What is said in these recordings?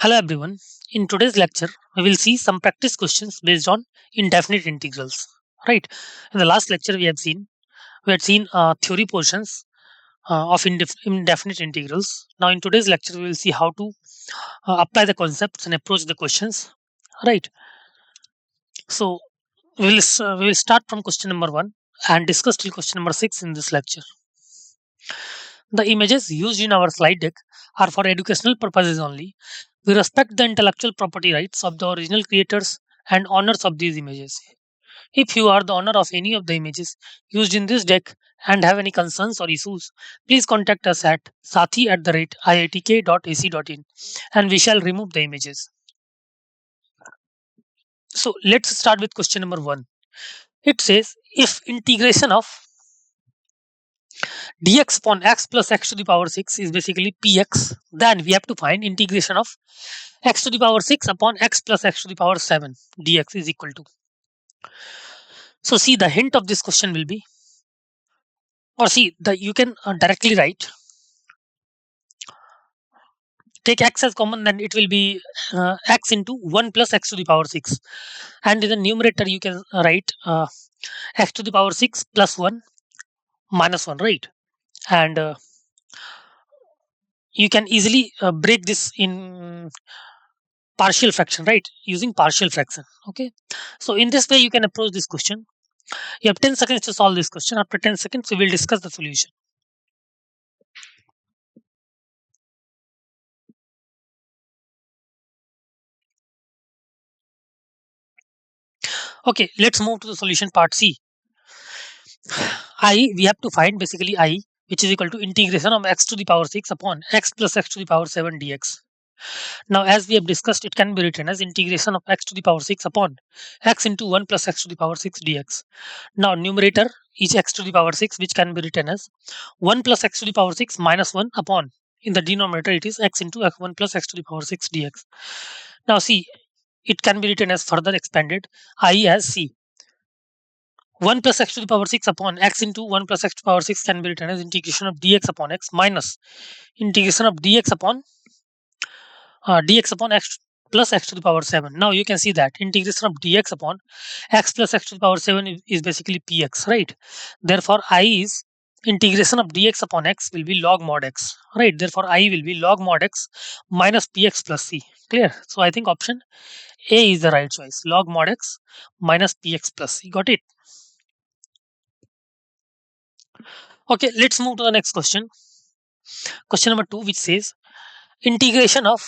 Hello everyone. In today's lecture, we will see some practice questions based on indefinite integrals. Right. In the last lecture, we had seen theory portions of indefinite integrals. Now, in today's lecture, we will see how to apply the concepts and approach the questions. Right. So we will start from question number 1 and discuss till question number 6 in this lecture. The images used in our slide deck are for educational purposes only. We respect the intellectual property rights of the original creators and owners of these images. If you are the owner of any of the images used in this deck and have any concerns or issues, please contact us at sathi@iitk.ac.in and we shall remove the images. So let's start with question number 1. It says if integration of dx upon x plus x to the power 6 is basically px, then we have to find integration of x to the power 6 upon x plus x to the power 7 dx is equal to. So see, the hint of this question will be, or see, you can directly write, take x as common, then it will be x into 1 plus x to the power 6. And in the numerator, you can write x to the power 6 plus 1 minus 1, right? And you can easily break this in partial fraction, right? Using partial fraction. Okay. So in this way, you can approach this question. You have 10 seconds to solve this question. After 10 seconds, we will discuss the solution. Okay, let's move to the solution part C. We have to find basically I, which is equal to integration of x to the power 6 upon x plus x to the power 7 dx. Now, as we have discussed, it can be written as integration of x to the power 6 upon x into 1 plus x to the power 6 dx. Now, numerator is x to the power 6, which can be written as 1 plus x to the power 6 minus 1 upon, in the denominator, it is x into 1 plus x to the power 6 dx. Now, see, it can be written as further expanded I as c. 1 plus x to the power 6 upon x into 1 plus x to the power 6 can be written as integration of dx upon x minus integration of dx upon x plus x to the power 7. Now you can see that integration of dx upon x plus x to the power 7 is basically px, right? Therefore, I is integration of dx upon x will be log mod x, right? Therefore, I will be log mod x minus px plus c. Clear? So I think option A is the right choice. Log mod x minus px plus c. Got it? Okay, let's move to the next question. Question number 2, which says integration of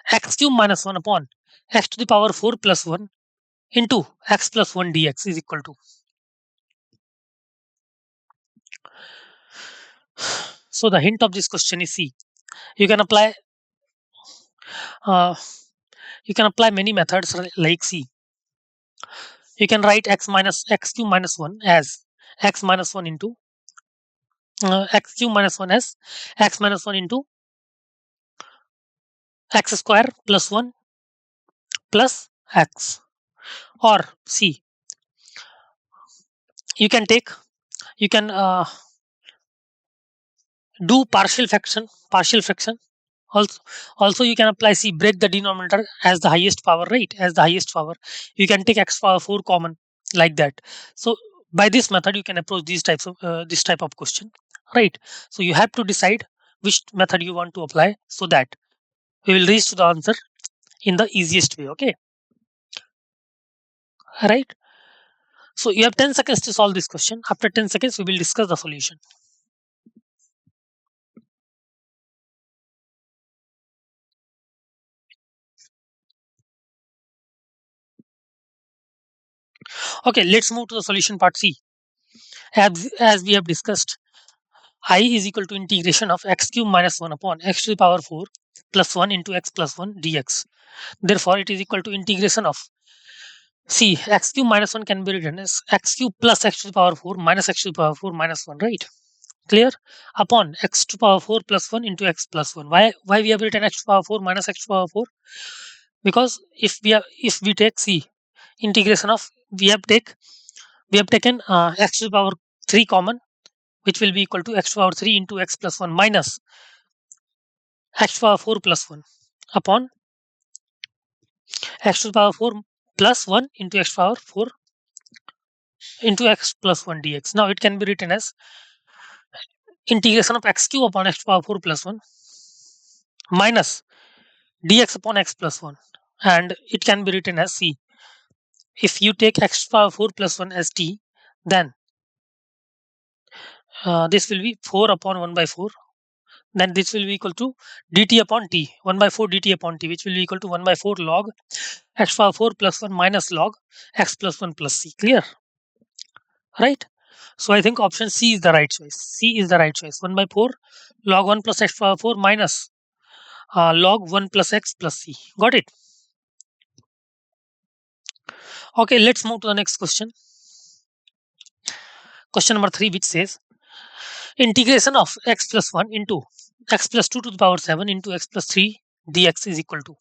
x cube minus 1 upon x to the power 4 plus 1 into x plus 1 dx is equal to. So the hint of this question is C. You can apply uh, many methods like C. You can write x cube minus 1 as x minus 1 into x cube minus 1 as x minus 1 into x square plus 1 plus x. Or C, you can do partial fraction. Also you can apply C, break the denominator as the highest power, right? As the highest power, you can take x power 4 common, like that. So by this method, you can approach this type of question, right? So you have to decide which method you want to apply, so that we will reach to the answer in the easiest way. Okay, right? So you have 10 seconds to solve this question. After 10 seconds, we will discuss the solution. Okay, let's move to the solution part C. As we have discussed, I is equal to integration of x cube minus 1 upon x to the power 4 plus 1 into x plus 1 dx. Therefore, it is equal to integration of C, x cube minus 1 can be written as x cube plus x to the power 4 minus x to the power 4 minus 1, right? Clear? Upon x to the power 4 plus 1 into x plus 1. Why we have written x to the power 4 minus x to the power 4? Because if we take C, integration of, we have taken x to the power 3 common, which will be equal to x to the power 3 into x plus 1 minus x to the power 4 plus 1 upon x to the power 4 plus 1 into x to the power 4 into x plus 1 dx. Now it can be written as integration of x cube upon x to the power 4 plus 1 minus dx upon x plus 1, and it can be written as c. If you take x to the power 4 plus 1 as t, then this will be 4 upon 1 by 4. Then this will be equal to dt upon t, 1 by 4 dt upon t, which will be equal to 1 by 4 log x to the power 4 plus 1 minus log x plus 1 plus c. Clear? Right? So I think option C is the right choice. C is the right choice. 1 by 4 log 1 plus x to the power 4 minus log 1 plus x plus c. Got it? Okay, let's move to the next question. Question number 3, which says integration of x plus 1 into x plus 2 to the power 7 into x plus 3 dx is equal to.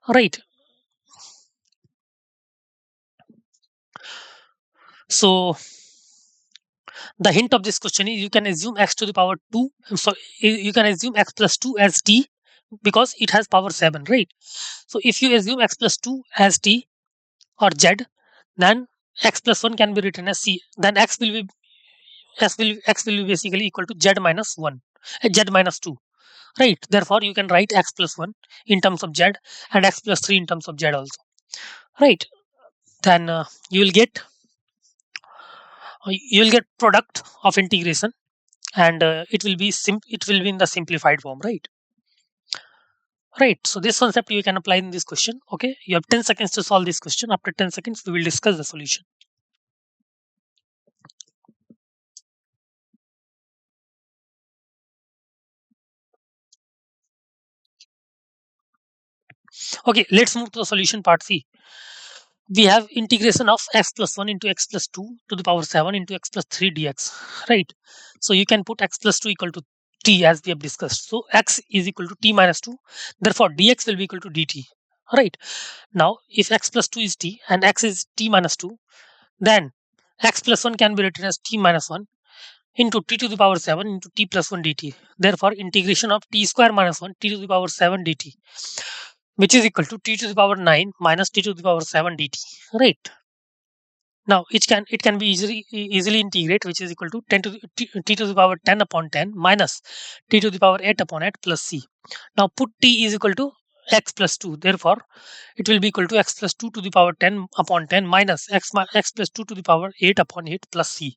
Right. So the hint of this question is you can assume x to the power 2. So you can assume x plus 2 as t because it has power 7, right? So if you assume x plus 2 as t or z, then x plus 1 can be written as c. Then x will be basically equal to z minus 1, z minus 2, right? Therefore, you can write x plus 1 in terms of z and x plus 3 in terms of z also, right? Then you will get product of integration, and it will be in the simplified form, right? Right. So this concept you can apply in this question. Okay, you have 10 seconds to solve this question. After 10 seconds, we will discuss the solution. Okay, let's move to the solution part C. We have integration of x plus 1 into x plus 2 to the power 7 into x plus 3 dx, right? So you can put x plus 2 equal to t as we have discussed. So x is equal to t minus 2. Therefore, dx will be equal to dt, right? Now, if x plus 2 is t and x is t minus 2, then x plus 1 can be written as t minus 1 into t to the power 7 into t plus 1 dt. Therefore, integration of t square minus 1 t to the power 7 dt, which is equal to t to the power 9 minus t to the power 7 dt, right? Now it can be easily integrate, which is equal to 10 to t to the power 10 upon 10 minus t to the power 8 upon 8 plus c. Now put t is equal to x plus 2. Therefore, it will be equal to x plus 2 to the power 10 upon 10 minus x plus 2 to the power 8 upon 8 plus c.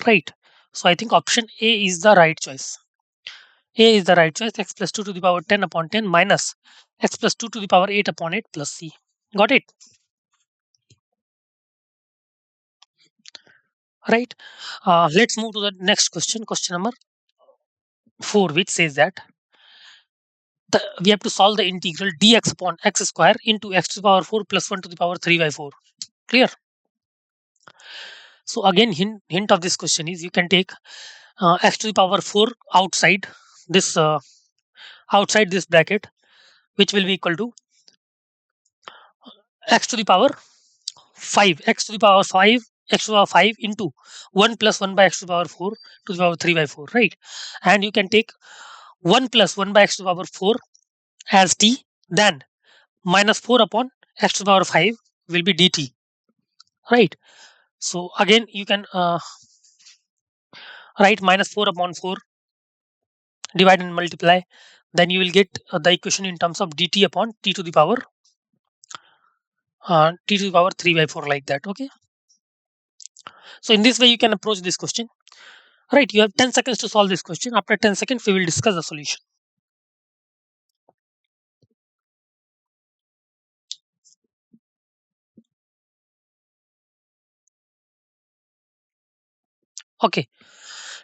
Right. So I think option A is the right choice. A is the right choice. X plus 2 to the power 10 upon 10 minus x plus 2 to the power 8 upon 8 plus c. Got it? Right. Let's move to the next question. Question number 4, which says that we have to solve the integral dx upon x square into x to the power 4 plus 1 to the power 3 by 4. Clear? So again, hint of this question is you can take x to the power 4 this outside this bracket, which will be equal to x to the power 5, x to the power 5, x to the power 5 into 1 plus 1 by x to the power 4 to the power 3 by 4, right? And you can take 1 plus 1 by x to the power 4 as t, then minus 4 upon x to the power 5 will be dt, right? So again, you can write minus 4 upon 4, divide and multiply. Then you will get the equation in terms of dt upon t to the power 3 by 4, like that. Okay. So in this way, you can approach this question. Right. You have 10 seconds to solve this question. After 10 seconds, we will discuss the solution. Okay.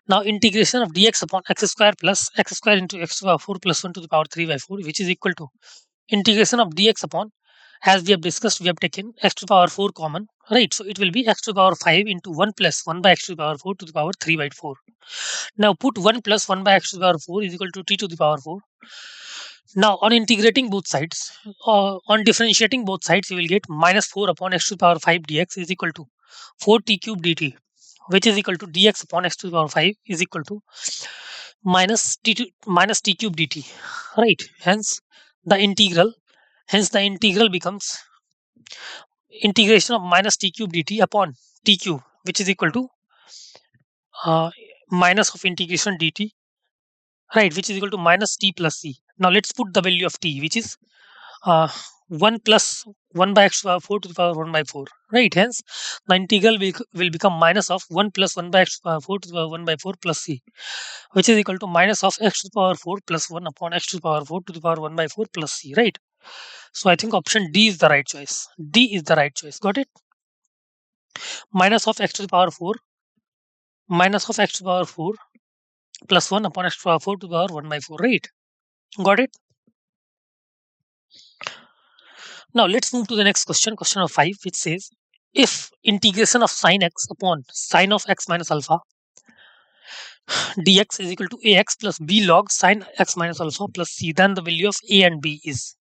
Now integration of dx upon x square plus x square into x to the power 4 plus 1 to the power 3 by 4, which is equal to integration of dx upon, as we have discussed, we have taken x to the power 4 common, right? So it will be x to the power 5 into 1 plus 1 by x to the power 4 to the power 3 by 4. Now put 1 plus 1 by x to the power 4 is equal to t to the power 4. Now on integrating both sides, on differentiating both sides, you will get minus 4 upon x to the power 5 dx is equal to 4t cube dt, which is equal to dx upon x to the power 5 is equal to minus t cube dt, right? Hence the integral Hence the integral becomes integration of minus t cube dt upon t cube, which is equal to uh, minus of integration dt, right, which is equal to minus t plus c. Now let's put the value of t, which is uh, 1 plus 1 by x to the power 4 to the power 1 by 4, right. Hence the integral will become minus of 1 plus 1 by x to the power 4 to the power 1 by 4 plus c, which is equal to minus of x to the power 4 plus 1 upon x to the power 4 to the power 1 by 4 plus c, right. So I think option D is the right choice. D is the right choice. Got it? Minus of x to the power 4 minus of x to the power 4 plus 1 upon x to the power 4 to the power 1 by 4, right. Got it? Now let's move to the next question, question number 5, which says if integration of sine x upon sine of x minus alpha dx is equal to ax plus b log sine x minus alpha plus c, then the value of a and b is,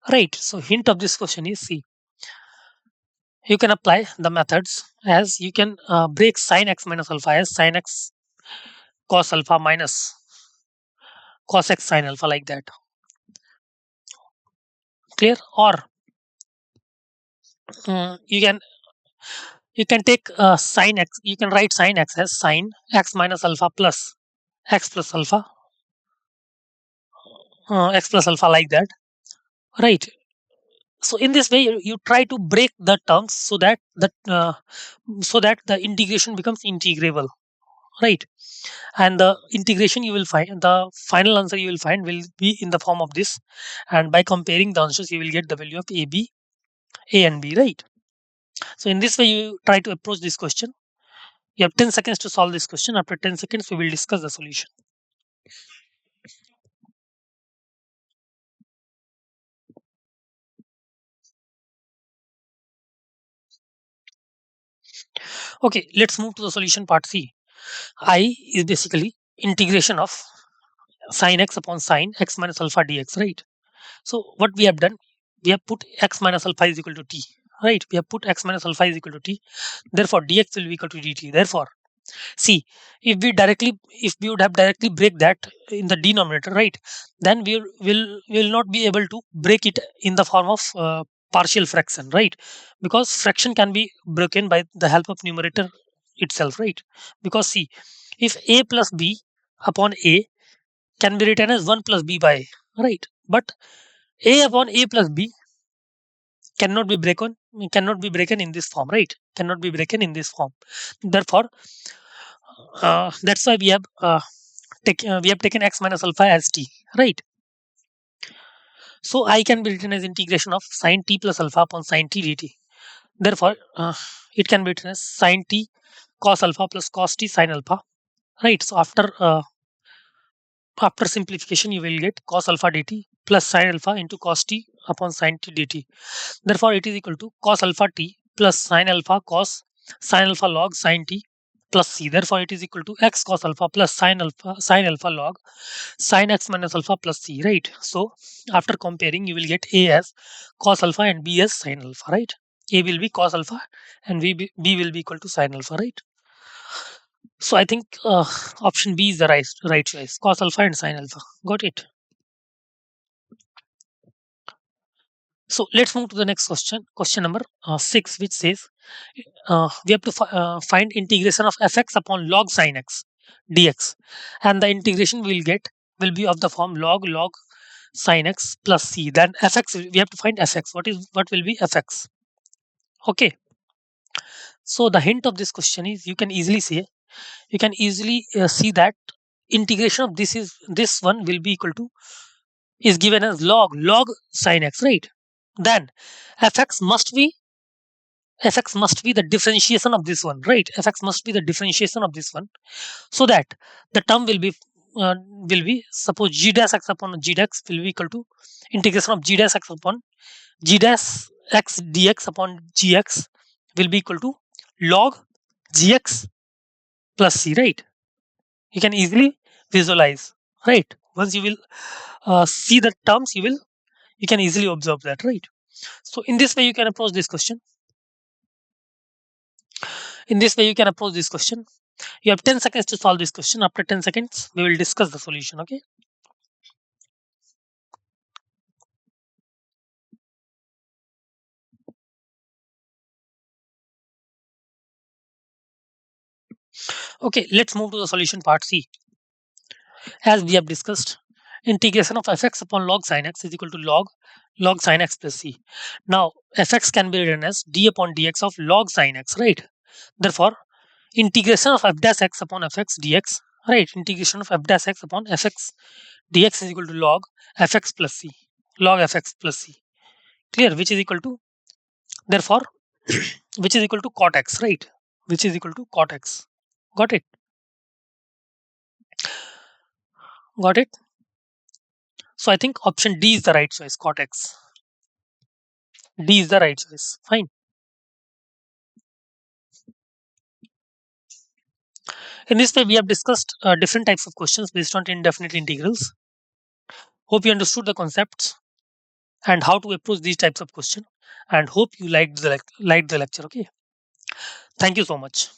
right. So hint of this question is, see, you can apply the methods as you can break sine x minus alpha as sine x cos alpha minus cos x sine alpha, like that. Clear? Or you can take sine x, you can write sine x as sine x minus alpha plus x plus alpha, x plus alpha, like that, right. So in this way you try to break the terms so that the integration becomes integrable, right. And the integration you will find, the final answer you will find will be in the form of this, and by comparing the answers you will get the value of a and b, right. So in this way you try to approach this question. You have 10 seconds to solve this question. After 10 seconds we will discuss the solution. Okay, let's move to the solution part C. I is basically integration of sine x upon sine x minus alpha dx, right. So what we have done, we have put x minus alpha is equal to t, right. We have put x minus alpha is equal to t. Therefore dx will be equal to dt. Therefore, see, if we would have directly break that in the denominator, right, then we will not be able to break it in the form of partial fraction, right, because fraction can be broken by the help of numerator itself, right. Because see, if a plus b upon a can be written as 1 plus b by a, right, but a upon a plus b cannot be broken in this form, right, cannot be broken in this form. Therefore, that's why we have taken x minus alpha as t, right. So I can be written as integration of sine t plus alpha upon sine t dt. Therefore, it can be written as sine t cos alpha plus cos t sine alpha, right. So after simplification you will get cos alpha dt plus sine alpha into cos t upon sine t dt. Therefore it is equal to cos alpha t plus sine alpha cos sine alpha log sine t plus c. Therefore it is equal to x cos alpha plus sine alpha log sine x minus alpha plus c, right. So after comparing you will get a as cos alpha and b as sine alpha, right. A will be cos alpha and b will be equal to sine alpha, right. So I think option B is the right choice. Cos alpha and sine alpha. Got it. So let's move to the next question. Question number 6, which says we have to find integration of fx upon log sine x dx, and the integration we will get will be of the form log sine x plus c. Then fx we have to find fx. What will be fx? Okay. So the hint of this question is you can easily see that integration of this one will be equal to is given as log sine x, right. Then fx must be the differentiation of this one, right. Fx must be the differentiation of this one, so that the term will be suppose g dash x upon g dash will be equal to integration of g dash x upon g dash x dx upon gx will be equal to log gx plus c, right. You can easily visualize, right. Once you will see the terms, you can easily observe that, right. So in this way you can approach this question. You have 10 seconds to solve this question. After 10 seconds we will discuss the solution. Okay. Okay, let's move to the solution part C. As we have discussed, integration of fx upon log sin x is equal to log sin x plus c. Now, fx can be written as d upon dx of log sin x, right? Therefore, integration of f dash x upon fx dx, right? Integration of f dash x upon fx dx is equal to log fx plus c, log fx plus c. Clear? Which is equal to, therefore, which is equal to cot x, right? Which is equal to cot x. Got it? Got it? So I think option D is the right choice, cot x. D is the right choice. Fine. In this way, we have discussed different types of questions based on indefinite integrals. Hope you understood the concepts and how to approach these types of questions. And hope you liked the lecture. Okay. Thank you so much.